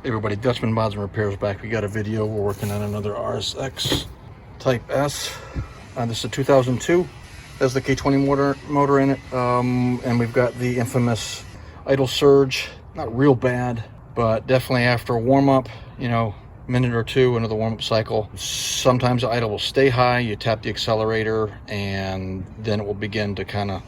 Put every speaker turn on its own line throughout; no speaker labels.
Hey everybody, Dutchman Mods and Repairs back. We got a video. We're working on another RSX Type S. This is a 2002. Has the K20 motor in it. And we've got the infamous idle surge. Not real bad, but definitely after a warm-up, you know, minute or two into the warm-up cycle, sometimes the idle will stay high. You tap the accelerator and then it will begin to kind of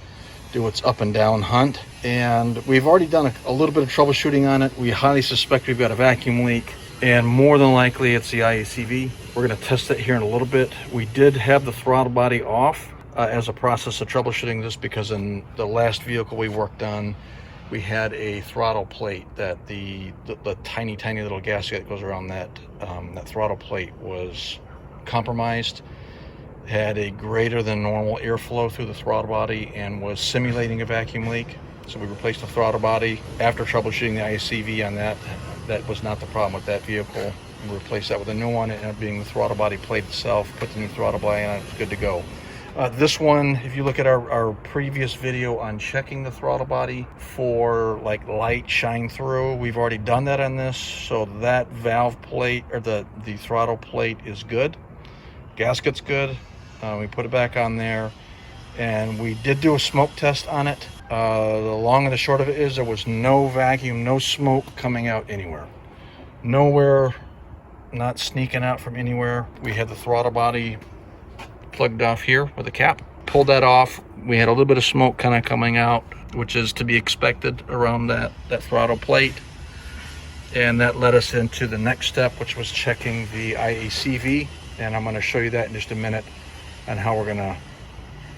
do its up and down hunt. And we've already done a little bit of troubleshooting on it. We highly suspect we've got a vacuum leak, and more than likely it's the IACV. We're going to test it here in a little bit. We did have the throttle body off as a process of troubleshooting this, because in the last vehicle we worked on, we had a throttle plate that the tiny little gasket that goes around that throttle plate was compromised, had a greater than normal airflow through the throttle body, and was simulating a vacuum leak. So we replaced the throttle body. After troubleshooting the IACV on that, that was not the problem with that vehicle. We replaced that with a new one. It ended up being the throttle body plate itself. Put the new throttle body on it, it's good to go. This one, if you look at our previous video on checking the throttle body for like light shine through, we've already done that on this. So that valve plate, or the throttle plate, is good. Gasket's good. We put it back on there, and we did do a smoke test on it. The long and the short of it is there was no vacuum, no smoke coming out anywhere. Nowhere, not sneaking out from anywhere. We had the throttle body plugged off here with a cap. Pulled that off. We had a little bit of smoke kind of coming out, which is to be expected around that throttle plate. And that led us into the next step, which was checking the IACV. And I'm going to show you that in just a minute, and how we're going to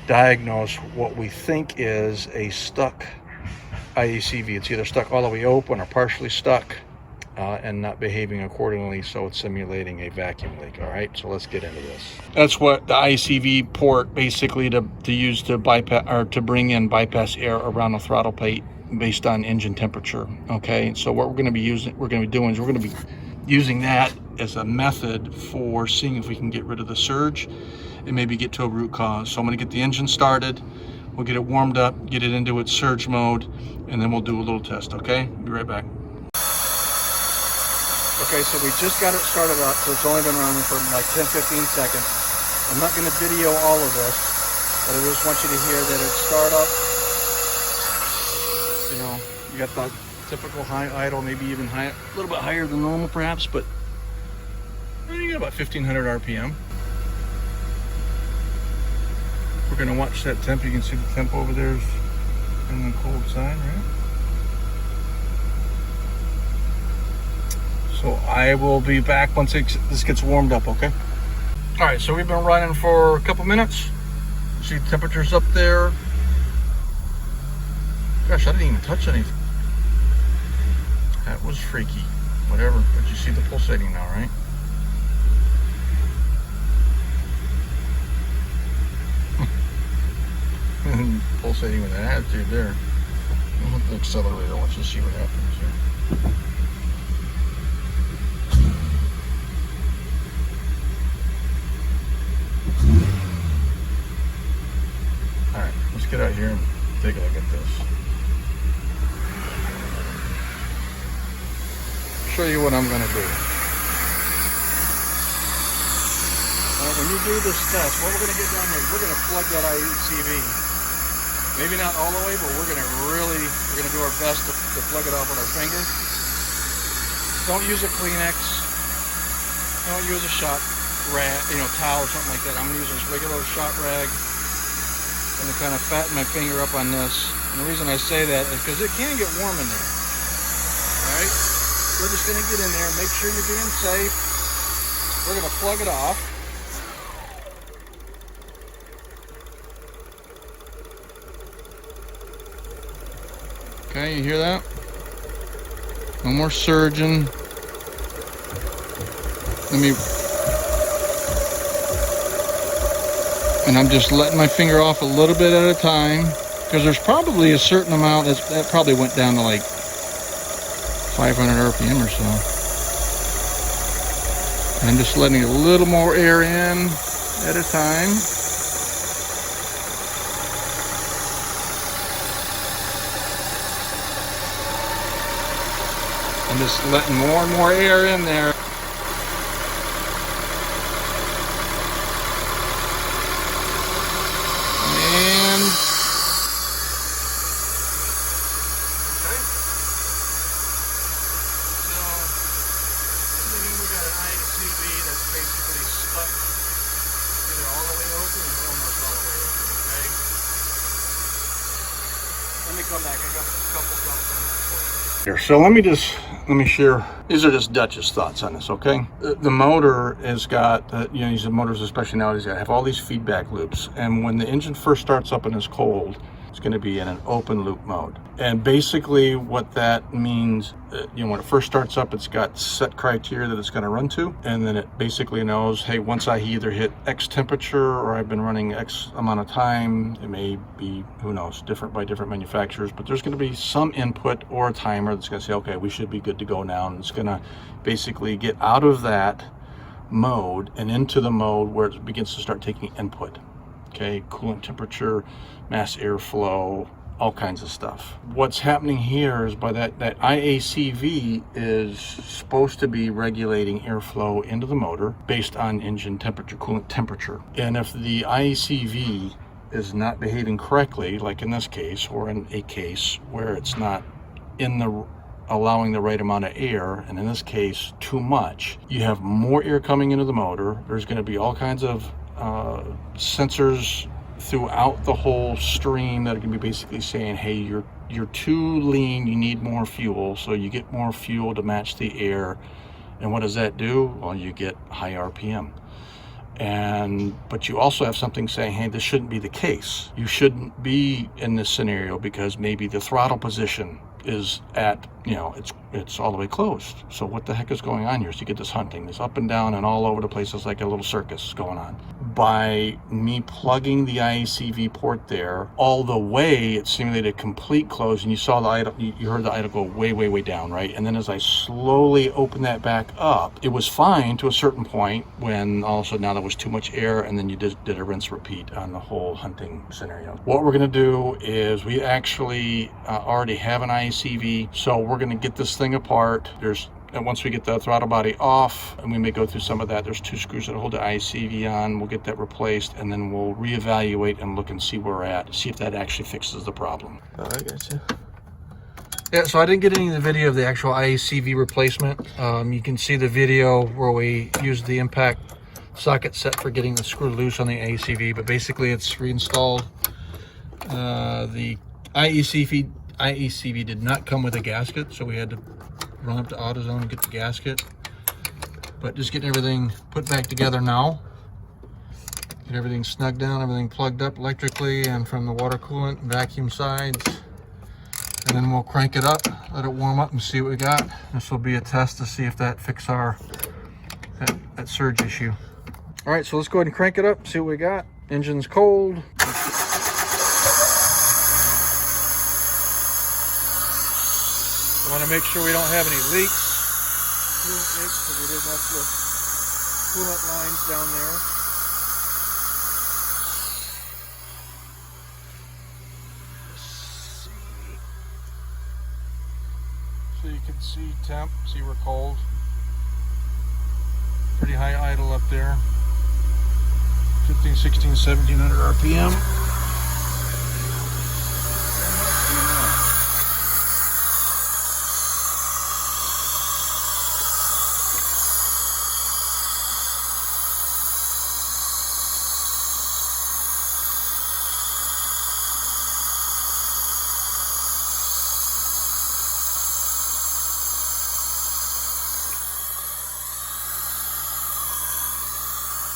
diagnose what we think is a stuck IACV. It's either stuck all the way open or partially stuck and not behaving accordingly, so it's simulating a vacuum leak. All right, so let's get into this. That's what the IACV port basically to use to bypass, or to bring in bypass air around the throttle plate based on engine temperature. Okay, so what we're going to be using that as a method for seeing if we can get rid of the surge and maybe get to a root cause. So I'm going to get the engine started, we'll get it warmed up, get it into its surge mode, and then we'll do a little test. Okay, be right back. Okay, so we just got it started up, so it's only been running for like 10-15 seconds. I'm not going to video all of this, but I just want you to hear that it start up. You know, you got the typical high idle, maybe even high, a little bit higher than normal perhaps, but you got about 1500 RPM. We're going to watch that temp. You can see the temp over there is on the cold side, right? So I will be back once this gets warmed up, okay? All right, so we've been running for a couple minutes. See the temperature's up there. Gosh, I didn't even touch anything. That was freaky. Whatever, but you see the pulsating now, right? Pulsating with an attitude there. I'll hit the accelerator. Let's just see what happens here. Alright, let's get out here and take a look at this. Show you what I'm going to do. When you do this test, what we're going to get down here, we're going to plug that IACV. Maybe not all the way, but we're going to do our best to plug it off with our finger. Don't use a Kleenex. Don't use a shot rag, towel or something like that. I'm going to use this regular shot rag. I'm going to kind of fatten my finger up on this. And the reason I say that is because it can get warm in there. Alright? We're just going to get in there, make sure you're being safe. We're going to plug it off. Okay, you hear that? No more surging. And I'm just letting my finger off a little bit at a time, because there's probably a certain amount that probably went down to like 500 RPM or so. I'm just letting a little more air in at a time. I'm just letting more and more air in there. And okay. So we got an IACV that's basically stuck either all the way open or almost all the way open. Okay. Let me come back. I got a couple thoughts on that for you. Here, so let me share. These are just Dutch's thoughts on this, okay? The motor has got, these motors, especially nowadays, have all these feedback loops. And when the engine first starts up and is cold, it's going to be in an open loop mode. And basically what that means, when it first starts up, it's got set criteria that it's going to run to. And then it basically knows, hey, once I either hit X temperature or I've been running X amount of time, it may be, who knows, different by different manufacturers, but there's going to be some input or a timer that's going to say, okay, we should be good to go now. And it's going to basically get out of that mode and into the mode where it begins to start taking input. Okay, coolant temperature, mass airflow, all kinds of stuff. What's happening here is by that IACV is supposed to be regulating airflow into the motor based on engine temperature, coolant temperature. And if the IACV is not behaving correctly, like in this case, or in a case where it's not allowing the right amount of air, and in this case too much, you have more air coming into the motor. There's going to be all kinds of sensors throughout the whole stream that are going to be basically saying, hey, you're too lean, you need more fuel. So you get more fuel to match the air. And what does that do? Well, you get high RPM. But you also have something saying, hey, this shouldn't be the case. You shouldn't be in this scenario because maybe the throttle position is at, it's all the way closed. So what the heck is going on here? So you get this hunting, this up and down and all over the place. It's like a little circus going on. By me plugging the IACV port there, all the way it simulated complete close, and you saw the idle, you heard the idle go way, way, way down, right? And then as I slowly opened that back up, it was fine to a certain point when all of a sudden now there was too much air, and then you did a rinse repeat on the whole hunting scenario. What we're going to do is we actually already have an IACV, so we're going to get this thing apart. And once we get the throttle body off, and we may go through some of that, there's 2 screws that hold the IACV on. We'll get that replaced, and then we'll reevaluate and look and see where we're at, see if that actually fixes the problem.
Oh, I got you.
Yeah, so I didn't get any of the video of the actual IACV replacement. You can see the video where we used the impact socket set for getting the screw loose on the IACV, but basically it's reinstalled. The IACV did not come with a gasket, so we had to run up to AutoZone and get the gasket. But just getting everything put back together now. Get everything snugged down, everything plugged up electrically and from the water coolant and vacuum sides. And then we'll crank it up, let it warm up and see what we got. This will be a test to see if that fixes that surge issue. All right, so let's go ahead and crank it up, see what we got. Engine's cold. We want to make sure we don't have any leaks, coolant leaks, because we did mess with coolant lines down there. So you can see temp, see we're cold. Pretty high idle up there. 15, 16, 1700 RPM.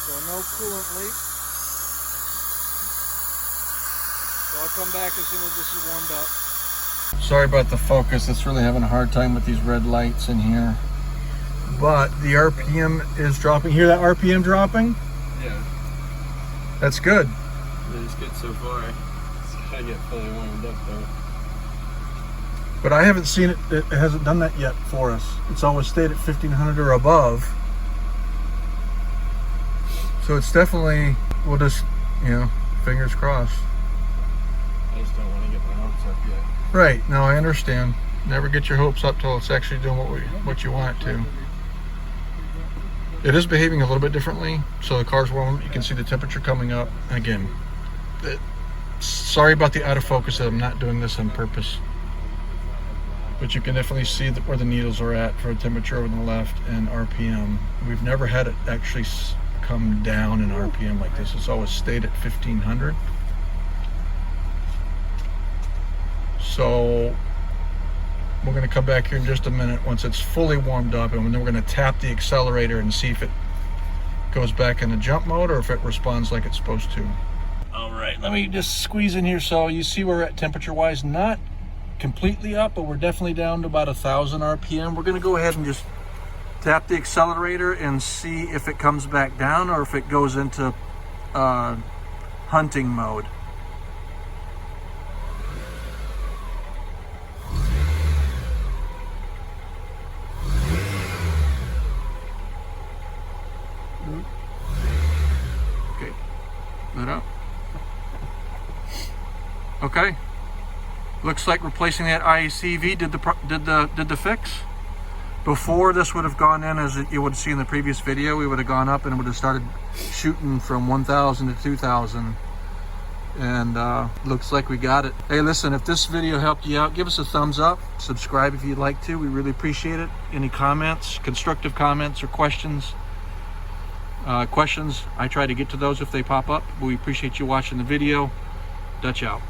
So no coolant leak. So I'll come back as soon as this is warmed up. Sorry about the focus. It's really having a hard time with these red lights in here. But the RPM is dropping. Hear that RPM dropping?
Yeah.
That's good.
It's good so far. I get fully warmed up though.
But I haven't seen it. It hasn't done that yet for us. It's always stayed at 1500 or above. So it's definitely, we'll just, fingers crossed.
I just don't want to get my hopes up yet.
Right, no, I understand. Never get your hopes up till it's actually doing what you want it to. It is behaving a little bit differently. So the car's warm. You can see the temperature coming up. And again, sorry about the out of focus. I'm not doing this on purpose. But you can definitely see where the needles are at for temperature over the left and RPM. We've never had it actually come down in RPM like this. It's always stayed at 1500. So we're going to come back here in just a minute once it's fully warmed up, and then we're going to tap the accelerator and see if it goes back into jump mode or if it responds like it's supposed to. All right, let me just squeeze in here. So you see we're at temperature wise, not completely up, but we're definitely down to about 1000 RPM. We're going to go ahead and just tap the accelerator and see if it comes back down or if it goes into hunting mode. Okay, that up. Okay, looks like replacing that IACV did the fix. Before, this would have gone in, as you would see in the previous video, we would have gone up and it would have started shooting from 1000 to 2000. And looks like we got it. Hey, listen, if this video helped you out, give us a thumbs up, subscribe if you'd like to. We really appreciate it. Any comments, constructive comments or questions, I try to get to those if they pop up. We appreciate you watching the video. Dutch out.